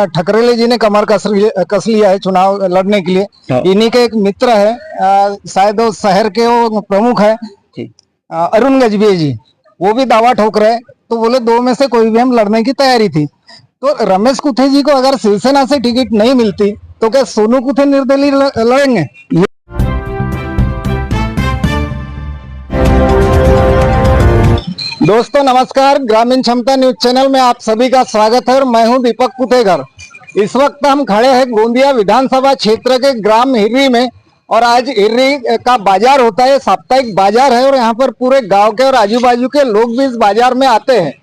ठकरेले जी ने कमर कस लिया है चुनाव लड़ने के लिए। हाँ। इन्हीं के एक मित्र है, शायद वो शहर के वो प्रमुख है, अरुण गजभिये जी, वो भी दावा ठोक रहे। तो बोले दो में से कोई भी हम लड़ने की तैयारी थी। तो रमेश कुथे जी को अगर शिवसेना से टिकट नहीं मिलती तो क्या सोनू कुथे निर्दलीय लड़ेंगे? दोस्तों नमस्कार, ग्रामीण क्षमता न्यूज चैनल में आप सभी का स्वागत है और मैं हूं दीपक कुतेगर। इस वक्त हम खड़े हैं गोंदिया विधानसभा क्षेत्र के ग्राम हिर्री में और आज हिर्री का बाजार होता है, साप्ताहिक बाजार है और यहाँ पर पूरे गांव के और आजू बाजू के लोग भी इस बाजार में आते हैं।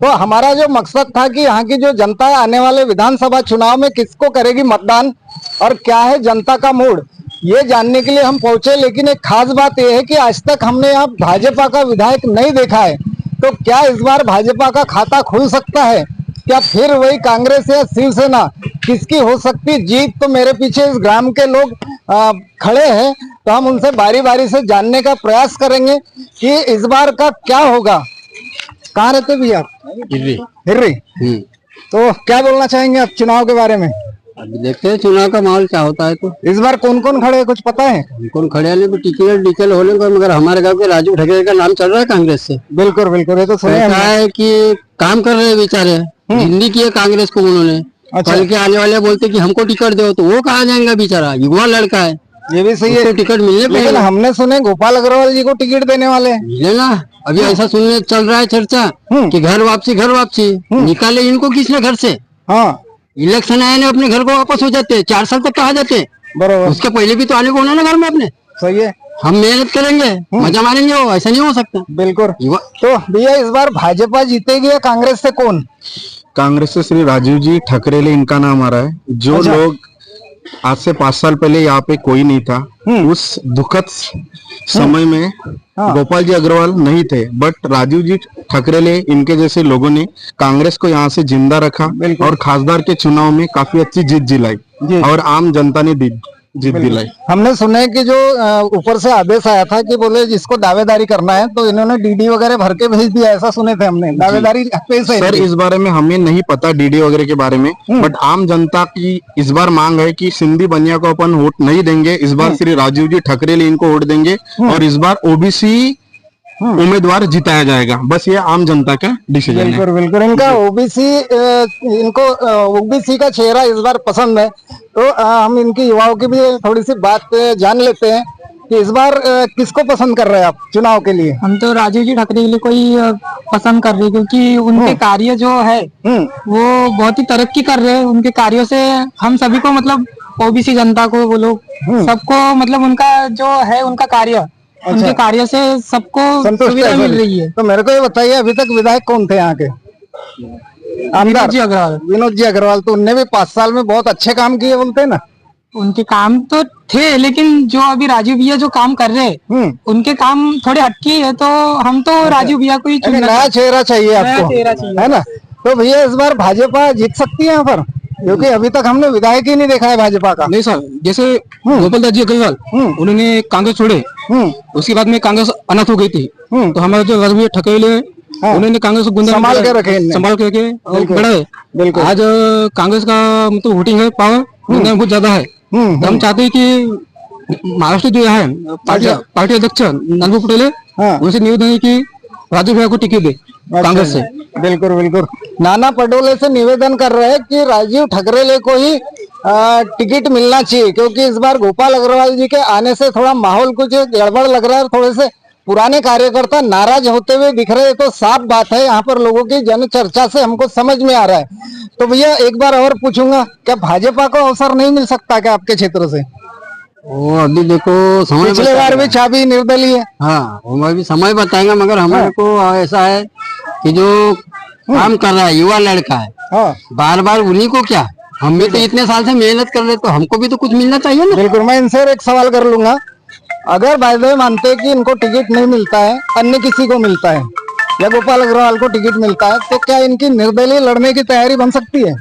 तो हमारा जो मकसद था कि यहाँ की जो जनता है आने वाले विधानसभा चुनाव में किसको करेगी मतदान और क्या है जनता का मूड, ये जानने के लिए हम पहुंचे। लेकिन एक खास बात यह है कि आज तक हमने यहाँ भाजपा का विधायक नहीं देखा है। तो क्या इस बार भाजपा का खाता खुल सकता है? क्या फिर वही कांग्रेस या शिवसेना, किसकी हो सकती जीत? तो मेरे पीछे इस ग्राम के लोग खड़े हैं, तो हम उनसे बारी बारी से जानने का प्रयास करेंगे कि इस बार का क्या होगा। कहाँ रहते भैया आप? हिर्री। तो क्या बोलना चाहेंगे आप चुनाव के बारे में? अभी देखते हैं चुनाव का माहौल क्या होता है। तो इस बार कौन कौन खड़े हैं कुछ पता है? कौन खड़े हैं तो टिकट डिकल होने को, मगर हमारे गांव के राजू ठकरे का नाम चल रहा है कांग्रेस से। बिल्कुल बिल्कुल, ये तो सुने ऐसा है कि काम कर रहे हैं बेचारे, जिंदगी की है कांग्रेस को उन्होंने। अच्छा। कल के आने वाले बोलते कि हमको टिकट दो, तो वो कहाँ जाएंगे बेचारा, युवा लड़का है, ये भी सही है। टिकट मिलने लेकिन पे हमने सुने गोपाल अग्रवाल जी को टिकट देने वाले हैं। मिले ना। अभी ऐसा सुनने चल रहा है चर्चा कि घर वापसी निकाले इनको किसने घर से। हाँ, इलेक्शन आए ना अपने घर को वापस हो जाते, 4 साल तक कहा जाते। बरोबर, उसके पहले भी तो आने को होना ना घर में अपने। सही है। हम मेहनत करेंगे, मजा मारेंगे, वो ऐसा नहीं हो सकता। बिल्कुल। तो भैया इस बार भाजपा जीतेगी या कांग्रेस से कौन? कांग्रेस से श्री राजीव जी ठकरेले इनका नाम आ रहा है। जो अच्छा। लोग आज से 5 साल पहले यहाँ पे कोई नहीं था, उस दुखद समय में गोपाल जी अग्रवाल नहीं थे, बट राजीव जी ठकरेले इनके जैसे लोगों ने कांग्रेस को यहाँ से जिंदा रखा और खासदार के चुनाव में काफी अच्छी जीत दिलाई और आम जनता ने जीत दिलाई। हमने सुना है कि जो ऊपर से आदेश आया था कि बोले जिसको दावेदारी करना है तो इन्होंने डीडी वगैरह भर के भेज दिया, ऐसा सुने थे हमने। दावेदारी पैसे सर इस बारे में हमें नहीं पता डीडी वगैरह के बारे में, बट आम जनता की इस बार मांग है कि सिंधी बनिया को अपन वोट नहीं देंगे, इस बार श्री राजीव जी ठकरेले इनको वोट देंगे और इस बार ओबीसी उम्मीदवार जिताया जाएगा। बस ये आम जनता का डिसीजन है। बिल्कुल बिल्कुल, इनका इनको ओबीसी का चेहरा इस बार पसंद है। तो हम इनकी युवाओं की भी थोड़ी सी बात जान लेते हैं कि इस बार किसको पसंद कर रहे हैं आप चुनाव के लिए? हम तो राजीव जी ठकरेले को ही पसंद कर रहे हैं, क्योंकि उनके कार्य जो है वो बहुत ही तरक्की कर रहे हैं। उनके कार्यों से हम सभी को, मतलब ओबीसी जनता को, वो लोग सबको, मतलब उनका जो है उनका कार्य, उनके कार्य से सबको सुविधा मिल रही है। तो मेरे को ये बताइए, अभी तक विधायक कौन थे यहाँ के? विनोद जी अग्रवाल। विनोद जी अग्रवाल, तो उनने भी 5 साल में बहुत अच्छे काम किए बोलते हैं ना? उनके काम तो थे, लेकिन जो अभी राजीव भैया जो काम कर रहे हैं उनके काम थोड़े हटके है। तो हम तो राजीव भैया को ही नया चेहरा चाहिए आपको, चेहरा चाहिए, है ना? तो भैया इस बार भाजपा जीत सकती है यहाँ पर, क्योंकि अभी तक हमने विधायक ही नहीं देखा है भाजपा का। नहीं सर, जैसे गोपाल दास जी अग्रवाल उन्होंने कांग्रेस छोड़े, उसके बाद में कांग्रेस अनाथ हो गई थी, तो हमारे जो राजीव ठकरेले उन्होंने कांग्रेस को संभाल के रखे, संभाल करके बढ़ाए। आज कांग्रेस का मतलब वोटिंग है, पावर बहुत ज्यादा है। तो हम चाहते हैं कि महाराष्ट्र जो है पार्टी अध्यक्ष नानू पटेल उनसे निवेदन है कि राजू भैया को टिकट दे कांग्रेस से। बिल्कुल बिल्कुल, नाना पटोले से निवेदन कर रहे हैं कि राजीव ठकरेले को ही टिकट मिलना चाहिए, क्योंकि इस बार गोपाल अग्रवाल जी के आने से थोड़ा माहौल कुछ गड़बड़ लग रहा है। थोड़े से पुराने कार्यकर्ता नाराज होते हुए दिख रहे हैं। तो साफ बात है, यहाँ पर लोगों की जन चर्चा से हमको समझ में आ रहा है। तो भैया एक बार और पूछूंगा, क्या भाजपा को अवसर नहीं मिल सकता क्या आपके क्षेत्र से? वो अभी देखो समय, पिछले बार भी चाबी निर्दलीय है। हाँ, वो अभी समय बताएंगे, मगर हमारे को ऐसा है कि जो काम कर रहा है युवा लड़का है, बार बार उन्हीं को क्या, हम भी तो इतने साल से मेहनत कर रहे, तो हमको भी तो कुछ मिलना चाहिए ना। बिल्कुल, मैं इनसे एक सवाल कर लूंगा, अगर भाई मानते हैं कि इनको टिकट नहीं मिलता है, अन्य किसी को मिलता है या गोपाल अग्रवाल को टिकट मिलता है, तो क्या इनकी निर्दलीय लड़ने की तैयारी बन सकती है?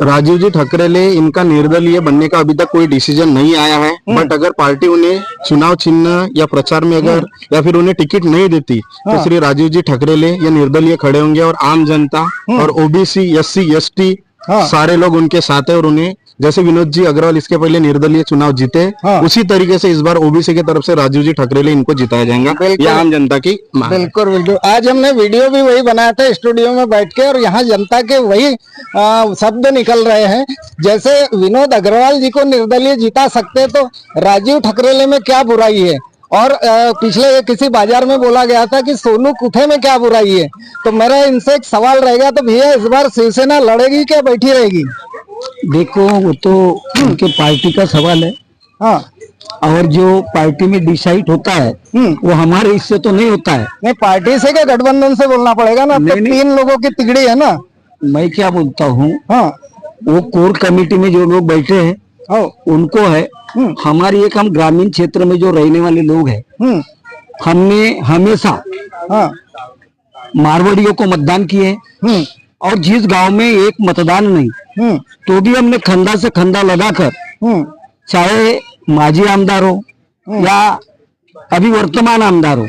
राजीव जी ठकरेले इनका निर्दलीय बनने का अभी तक कोई डिसीजन नहीं आया है, बट अगर पार्टी उन्हें चुनाव चिन्ह या प्रचार में अगर या फिर उन्हें टिकट नहीं देती तो श्री राजीव जी ठकरेले या निर्दलीय खड़े होंगे और आम जनता और ओबीसी, एससी, एसटी हाँ। सारे लोग उनके साथ है और उन्हें जैसे विनोद जी अग्रवाल इसके पहले निर्दलीय चुनाव जीते, हाँ। उसी तरीके से इस बार ओबीसी की तरफ से राजीव जी ठकरेले इनको जिताया जाएगा। बिल्कुल। ये आम जनता की मांग है। बिल्कुल बिल्कुल। आज हमने वीडियो भी वही बनाया था स्टूडियो में बैठ के, और यहाँ जनता के वही शब्द निकल रहे हैं। जैसे विनोद अग्रवाल जी को निर्दलीय जिता सकते तो राजीव ठकरेले में क्या बुराई है, और पिछले किसी बाजार में बोला गया था कि सोनू कुठे में क्या बुराई है। तो मेरा इनसे एक सवाल रहेगा, तो भैया इस बार शिवसेना लड़ेगी क्या बैठी रहेगी? देखो वो तो उनके पार्टी का सवाल है, हाँ। और जो पार्टी में डिसाइड होता है वो हमारे इससे तो नहीं होता है। नहीं, पार्टी से क्या गठबंधन से बोलना पड़ेगा ना, अब तो नहीं। 3 लोगों की तिगड़ी है ना। मैं क्या बोलता हूँ, हाँ वो कोर कमेटी में जो लोग बैठे हैं हाँ। उनको है। हमारी एक हम ग्रामीण क्षेत्र में जो रहने वाले लोग हैं, हमने हमेशा हाँ। मारवाड़ियों को मतदान किए, और जिस गांव में एक मतदान नहीं तो भी हमने खंदा से खंदा लगाकर, चाहे माजी आमदार हो या अभी वर्तमान आमदार हो,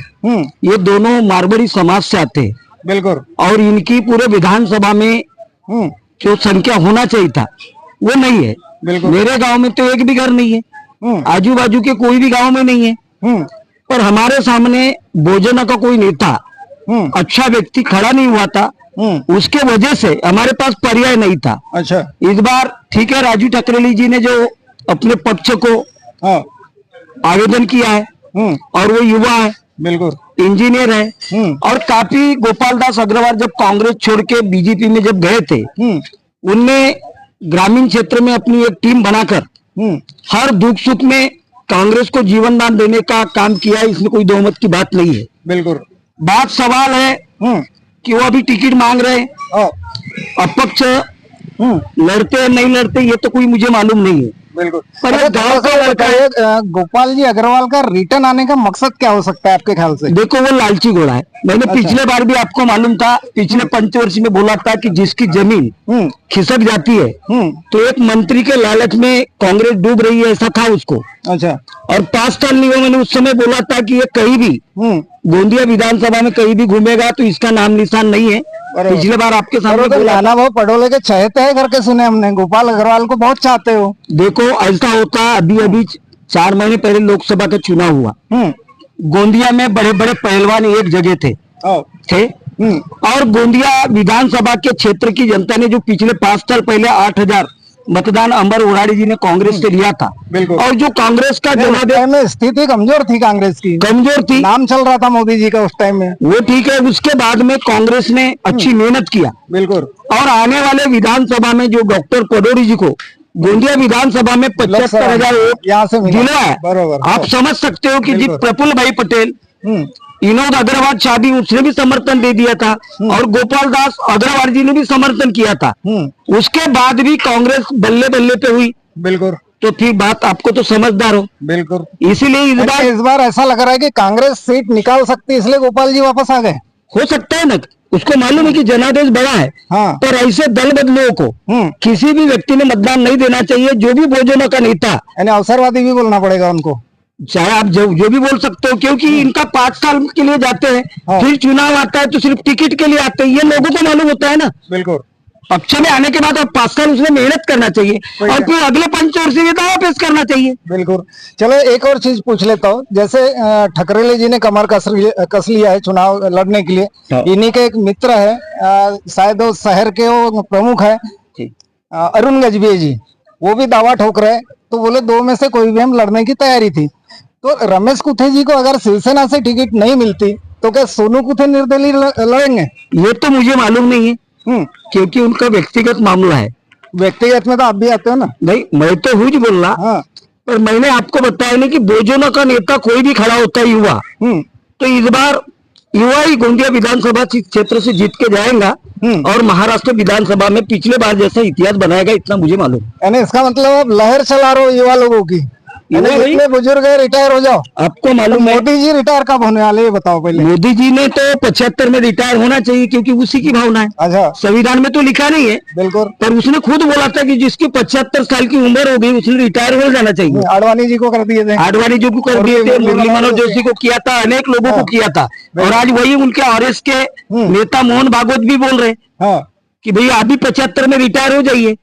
ये दोनों मारवाड़ी समाज से आते हैं। बिल्कुल। और इनकी पूरे विधानसभा में जो संख्या होना चाहिए था वो नहीं है। बिल्कुल। मेरे गांव में तो एक भी घर नहीं है, आजू बाजू के कोई भी गांव में नहीं है। पर हमारे सामने भोजना का कोई नेता अच्छा व्यक्ति खड़ा नहीं हुआ था, उसके वजह से हमारे पास पर्याय नहीं था। अच्छा। इस बार ठीक है, राजू ठकरेली जी ने जो अपने पक्ष को हाँ। आवेदन किया है, और वो युवा है, बिल्कुल। इंजीनियर है, और काफी गोपाल दास अग्रवाल जब कांग्रेस छोड़ के बीजेपी में जब गए थे, उनने ग्रामीण क्षेत्र में अपनी एक टीम बनाकर हर दुख सुख में कांग्रेस को जीवन दान देने का काम किया है। इसमें कोई दोमत की बात नहीं है। बिल्कुल। बात सवाल है कि वो अभी टिकट मांग रहे हैं, अपक्ष लड़ते हैं नहीं लड़ते ये तो कोई मुझे मालूम नहीं है। बिल्कुल। पर अच्छा, ये गांव का थोड़ा सा लड़का है। बताइए, गोपाल जी अग्रवाल का रिटर्न आने का मकसद क्या हो सकता है आपके ख्याल से? देखो वो लालची घोड़ा है। मैंने पिछले बार भी आपको मालूम था, पिछले पंचवर्षीय में बोला था कि जिसकी जमीन खिसक जाती है तो एक मंत्री के लालच में कांग्रेस डूब रही है, ऐसा था उसको। अच्छा। और 5 साल नहीं हुए, मैंने उस समय बोला था कि ये कहीं भी गोंदिया विधानसभा में कहीं भी घूमेगा तो इसका नाम निशान नहीं है। पिछले बार आपके सामने तो बोला। नाना भाव पटोले के चहेते हैं करके सुने हमने, गोपाल अग्रवाल को बहुत चाहते हो। देखो ऐसा होता है, अभी अभी 4 महीने पहले लोकसभा का चुनाव हुआ, गोंदिया में बड़े बड़े पहलवान एक जगह थे और गोंदिया विधानसभा के क्षेत्र की जनता ने जो पिछले 5 साल पहले 8,000 मतदान अमर उराड़ी जी ने कांग्रेस से लिया था, बिल्कुल। और जो कांग्रेस का जनादेश में स्थिति कमजोर थी, कांग्रेस की कमजोर थी, नाम चल रहा था मोदी जी का उस टाइम में। वो ठीक है। उसके बाद में कांग्रेस ने अच्छी मेहनत किया, बिल्कुल। और आने वाले विधानसभा में जो डॉक्टर पडोरी जी को गोंदिया विधानसभा में 75,000 वोट यहाँ से मिला है, बरोबर। आप समझ सकते हो कि जी बिल्कुल। प्रफुल्ल भाई पटेल, विनोद अग्रवाल शादी उसने भी समर्थन दे दिया था, और गोपाल दास अग्रवाल जी ने भी समर्थन किया था। उसके बाद भी कांग्रेस बल्ले बल्ले पे हुई। बिल्कुल। तो फिर बात आपको तो समझदार हो, बिल्कुल। इसीलिए इस बार ऐसा लग रहा है कि कांग्रेस सीट निकाल सकती है, इसलिए गोपाल जी वापस आ गए। हो सकता है ना, उसको मालूम है कि जनादेश बड़ा है। हाँ। पर ऐसे दल बदलुओं को किसी भी व्यक्ति ने मतदान नहीं देना चाहिए, जो भी भोजनों का नेता, यानी अवसरवादी भी बोलना पड़ेगा उनको। चाहे आप जो भी बोल सकते हो, क्योंकि इनका 5 साल के लिए जाते हैं, हाँ। फिर चुनाव आता है तो सिर्फ टिकट के लिए आते हैं, ये लोगों को मालूम होता है ना। बिल्कुल। पक्ष में आने के बाद अब 5 साल उसमें मेहनत करना चाहिए, और फिर अगले पंचवर्षीय में दावा पेश करना चाहिए। बिल्कुल। चलो एक और चीज पूछ लेता हूँ, जैसे ठकरेले जी ने कमर कस लिया है चुनाव लड़ने के लिए। इन्हीं के एक मित्र है, शायद वो शहर के वो प्रमुख है, अरुण गजभिये जी, वो भी दावा ठोक रहे। तो बोले 2 में से कोई भी हम लड़ने की तैयारी थी। तो रमेश कुथे जी को अगर शिवसेना से टिकट नहीं मिलती तो क्या सोनू कुथे निर्दलीय लड़ेंगे? ये तो मुझे मालूम नहीं है, क्योंकि उनका व्यक्तिगत मामला है। व्यक्तिगत में तो आप भी आते हो ना। नहीं, मैं तो हुई बोल रहा। हाँ। पर मैंने आपको बताया नहीं कि भोजनों का नेता कोई भी खड़ा होता है युवा, तो इस बार युवा ही गोंदिया विधानसभा क्षेत्र से जीत के जाएगा, और महाराष्ट्र विधानसभा में पिछले बार जैसा इतिहास बनाएगा, इतना मुझे मालूम। यानी इसका मतलब आप लहर चला रहे हो युवा लोगों की। जितने बुजुर्ग है रिटायर हो जाओ। आपको मालूम है मोदी जी रिटायर कब होने वाले, ये बताओ पहले। मोदी जी ने तो 75 में रिटायर होना चाहिए, क्योंकि उसी की भावना है। अच्छा। संविधान में तो लिखा नहीं है, बिल्कुल। पर उसने खुद बोला था कि जिसकी 75 साल की उम्र हो गई उसने रिटायर हो जाना चाहिए। आडवाणी जी को कर दिए थे, आडवाणी जी को कर दिए थे, मुरली मनोहर जोशी को किया था, अनेक लोगों को किया था, और आज वही उनके आरएस के नेता मोहन भागवत भी बोल रहे। हाँ। कि भैया आप भी 75 में रिटायर हो जाइए,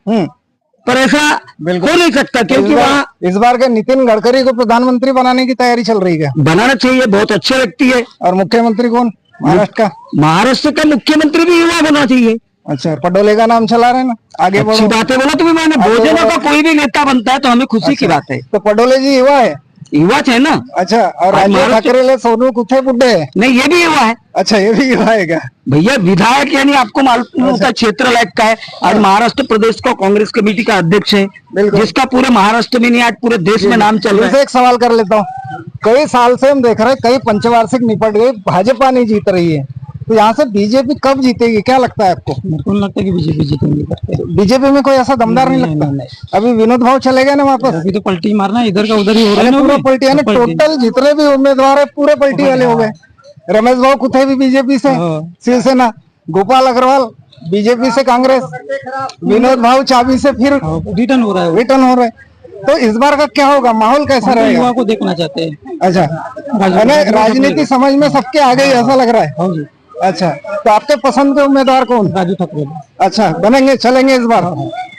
पर ऐसा हो नहीं सकता, क्योंकि वहाँ इस बार के नितिन गडकरी को प्रधानमंत्री बनाने की तैयारी चल रही है। बनाना चाहिए, बहुत अच्छे व्यक्ति है। और मुख्यमंत्री कौन महाराष्ट्र का? महाराष्ट्र का मुख्यमंत्री भी युवा होना चाहिए। अच्छा, पटोले का नाम चला रहे ना, आगे अच्छी बढ़ो। बात है, बोला तुम्हें मैंने। भोजनों का कोई भी नेता बनता है तो हमें खुशी की बात है। तो पटोले जी युवा है? युवा है ना। अच्छा, और राजू महाराष्ट्र- ठाकरे सोनू कुथे बुड्ढे है? नहीं, ये भी युवा है अच्छा, ये भी युवा है क्या? भैया। विधायक यानी आपको मालूम होता है क्षेत्र लायक का है। आज महाराष्ट्र प्रदेश का कांग्रेस कमेटी का अध्यक्ष है, बिल्कुल। जिसका पूरे महाराष्ट्र में नहीं आज पूरे देश में नाम चल रहा है। वैसे एक सवाल कर लेता हूँ, कई साल से हम देख रहे हैं कई पंचवार्षिक निपट गई, भाजपा नहीं जीत रही है, तो यहाँ से बीजेपी कब जीतेगी, क्या लगता है आपको? मेरे को नहीं लगता कि बीजेपी जीतेंगे। बीजेपी में कोई ऐसा दमदार नहीं लगता? अभी विनोद भाव चले गए ना वापस, अभी तो पलटी मारना इधर का उधर ही हो रहा है अरे ना पूरा अभी। पलटी है ना, टोटल जितने भी उम्मीदवार है पूरे पलटी वाले हो गए। रमेश भाव कुथे भी बीजेपी से शिवसेना, गोपाल अग्रवाल बीजेपी से कांग्रेस, विनोद भाव चाबी से फिर रिटर्न हो रहा है। रिटर्न हो रहे। तो इस बार का क्या होगा, माहौल कैसा रहेगा? युवा को देखना चाहते हैं। अच्छा, यानी राजनीति समझ में सबके आगे ही ऐसा लग रहा है। हाँ जी, अच्छा, तो आपके पसंद के उम्मीदवार कौन? राजू ठाकरे। अच्छा, बनेंगे, चलेंगे इस बार?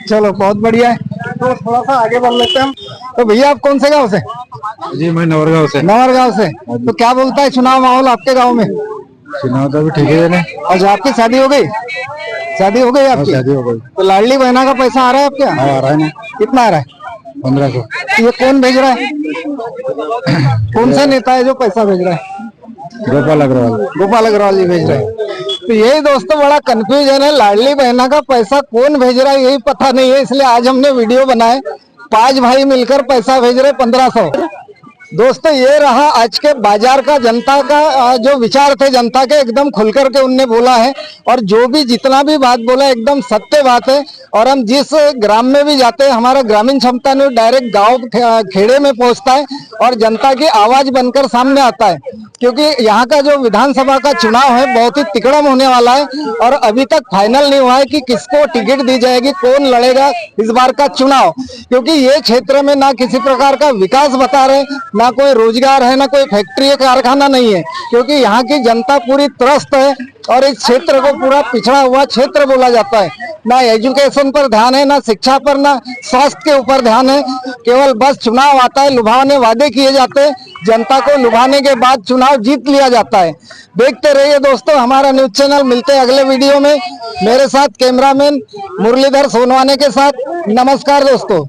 चलो, बहुत बढ़िया है। तो थोड़ा सा आगे बढ़ लेते हैं हम। तो भैया आप कौन से गांव से? जी, मैं नवरगांव से। नवरगांव से। तो क्या बोलता है चुनाव माहौल आपके गांव में? चुनाव तो अभी ठीक है ना। अच्छा, आपकी शादी हो गई? शादी हो गई आपकी? शादी हो गई। तो लाडली बहना का पैसा आ रहा है आपके यहाँ? आ रहा है ना, कितना आ रहा है? 1500। ये कौन भेज रहा है? कौन सा नेता है जो पैसा भेज रहा है? गोपाल अग्रवाल। गोपाल अग्रवाल जी भेज रहे हैं। तो यही दोस्तों बड़ा कंफ्यूजन है, लाडली बहना का पैसा कौन भेज रहा है यही पता नहीं है, इसलिए आज हमने वीडियो बनाए। 5 भाई मिलकर पैसा भेज रहे 1500। दोस्तों ये रहा आज के बाजार का जनता का जो विचार थे जनता के, एकदम खुल करके उनने बोला है, और जो भी जितना भी बात बोला एकदम सत्य बात है। और हम जिस ग्राम में भी जाते हैं, हमारा ग्रामीण क्षमता न्यूज़ डायरेक्ट गांव खेड़े में पहुंचता है और जनता की आवाज बनकर सामने आता है, क्योंकि यहाँ का जो विधानसभा का चुनाव है बहुत ही तिकड़म होने वाला है, और अभी तक फाइनल नहीं हुआ है कि किसको टिकट दी जाएगी, कौन लड़ेगा इस बार का चुनाव। क्योंकि ये क्षेत्र में ना किसी प्रकार का विकास बता रहे, ना कोई रोजगार है, ना कोई फैक्ट्री कारखाना नहीं है, क्योंकि यहाँ की जनता पूरी त्रस्त है और इस क्षेत्र को पूरा पिछड़ा हुआ क्षेत्र बोला जाता है। ना एजुकेशन पर ध्यान है, ना शिक्षा पर, ना स्वास्थ्य के ऊपर ध्यान है। केवल बस चुनाव आता है, लुभावने वादे किए जाते हैं, जनता को लुभाने के बाद चुनाव जीत लिया जाता है। देखते रहिए दोस्तों हमारा न्यूज चैनल। मिलते हैं अगले वीडियो में मेरे साथ कैमरामैन मुरलीधर सोनवाने के साथ। नमस्कार दोस्तों।